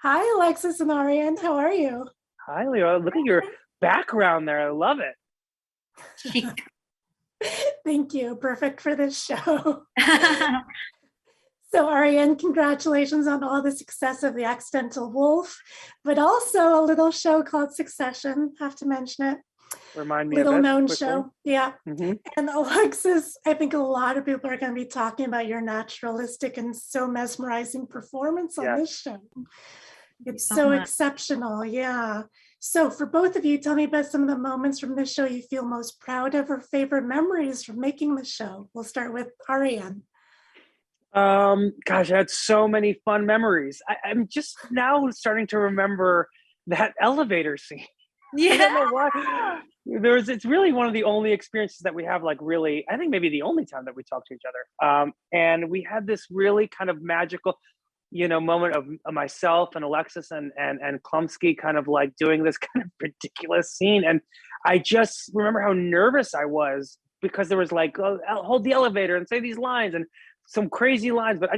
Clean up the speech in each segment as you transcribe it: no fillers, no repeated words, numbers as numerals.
Hi, Alexis and Arian. How are you? Hi, Leo. Look at your background there. I love it. Chic. Thank you. Perfect for this show. So, Arian, congratulations on all the success of The Accidental Wolf, but also a little show called Succession. Have to mention it. Remind me Little of it known quickly. show. Yeah. hmm And Alexis, I think a lot of people are going to be talking about your naturalistic and so mesmerizing performance on Yes. this show. It's so so much. exceptional. Yeah. So for both of you, tell me about some of the moments from this show you feel most proud of or favorite memories from making the show. We'll start with Ariane. Gosh, I had so many fun memories. I'm just now starting to remember that elevator scene. I don't know why. It's really one of the only experiences that we have, like really, I think maybe the only time that we talk to each other. And we had this really kind of magical, moment of myself and Alexis and Klumsky kind of like doing this kind of ridiculous scene. And I just remember how nervous I was because there was like, oh, hold the elevator and say these lines and some crazy lines. But I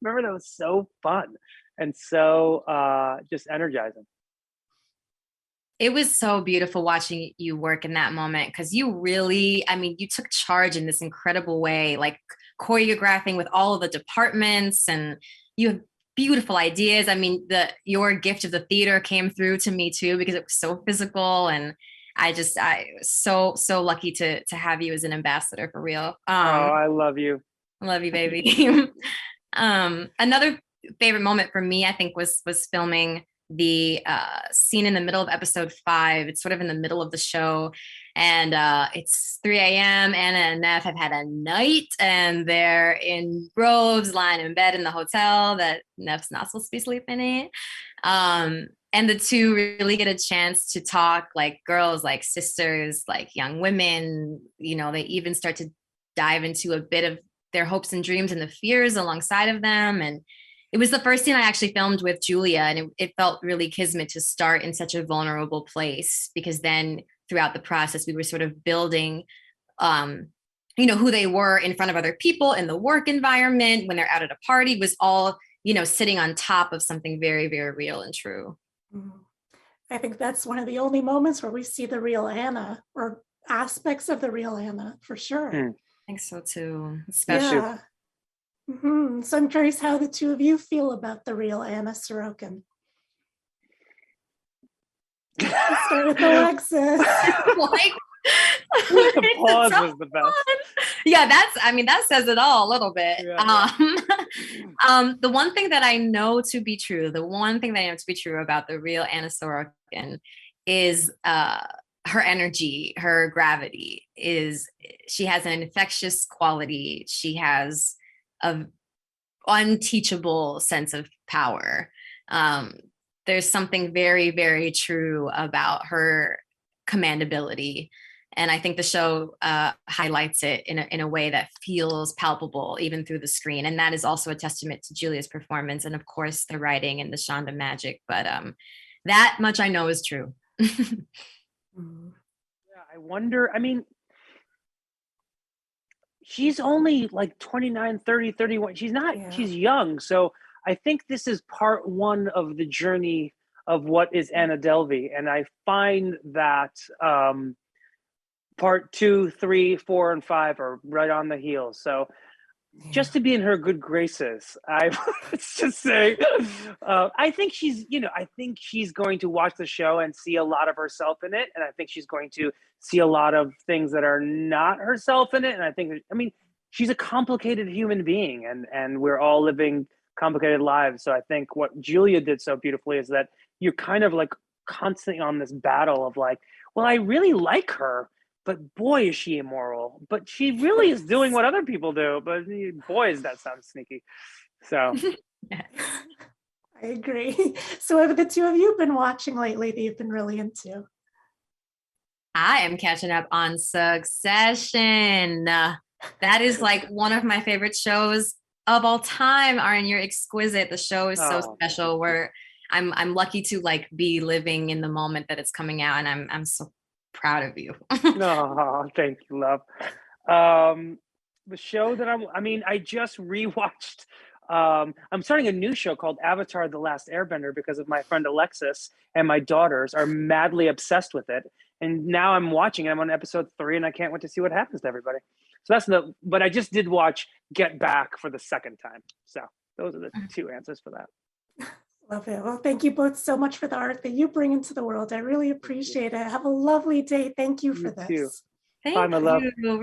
remember that was so fun and so just energizing. It was so beautiful watching you work in that moment because you really, you took charge in this incredible way, like choreographing with all of the departments, and you have beautiful ideas. Your gift of the theater came through to me too because it was so physical, and I was so lucky to have you as an ambassador for real. I love you. I love you, baby. Another favorite moment for me, I think, was filming the scene in the middle of episode 5. It's sort of in the middle of the show, and it's 3 a.m. Anna and Neff have had a night, and they're in robes, lying in bed in the hotel that Neff's not supposed to be sleeping in. And the two really get a chance to talk like girls, like sisters, like young women. They even start to dive into a bit of their hopes and dreams and the fears alongside of them. And it was the first scene I actually filmed with Julia, and it felt really kismet to start in such a vulnerable place, because then throughout the process, we were sort of building, who they were in front of other people in the work environment, when they're out at a party, was all, sitting on top of something very, very real and true. I think that's one of the only moments where we see the real Anna, or aspects of the real Anna, for sure. I think so too. Especially. Yeah. So I'm curious how the two of you feel about the real Anna Sorokin. Let's start with Alexis. The pause was the best. Yeah, that says it all a little bit. Yeah. The one thing that I know to be true, about the real Anna Sorokin is her energy, her gravity. She has an infectious quality. She has an unteachable sense of power. There's something very, very true about her commandability. And I think the show highlights it in a way that feels palpable, even through the screen. And that is also a testament to Julia's performance, and of course the writing and the Shonda magic. But that much I know is true. Yeah, I wonder, she's only like 29, 30, 31. She's not, she's young. So I think this is part one of the journey of what is Anna Delvey. And I find that part 2, 3, 4, and 5 are right on the heels. So just to be in her good graces, let's just say, I think she's going to watch the show and see a lot of herself in it. And I think she's going to see a lot of things that are not herself in it. And I think, she's a complicated human being, and we're all living complicated lives. So I think what Julia did so beautifully is that you're kind of like constantly on this battle of like, well, I really like her, but boy, is she immoral. But she really is doing what other people do. But boy, does that sound sneaky. So. I agree. So what have the two of you been watching lately that you've been really into? I am catching up on Succession. That is like one of my favorite shows of all time. Arian, you're exquisite. The show is so special. Where I'm lucky to like be living in the moment that it's coming out, and I'm so proud of you. Oh, thank you, love. The show that I just rewatched I'm starting a new show called Avatar: The Last Airbender because of my friend Alexis, and my daughters are madly obsessed with it. And now I'm watching it. I'm on episode 3, and I can't wait to see what happens to everybody. So but I just did watch Get Back for the second time. So those are the 2 answers for that. Love it. Well, thank you both so much for the art that you bring into the world. I really appreciate it. Have a lovely day. Thank you for You too. this. Thank Bye, my love. you.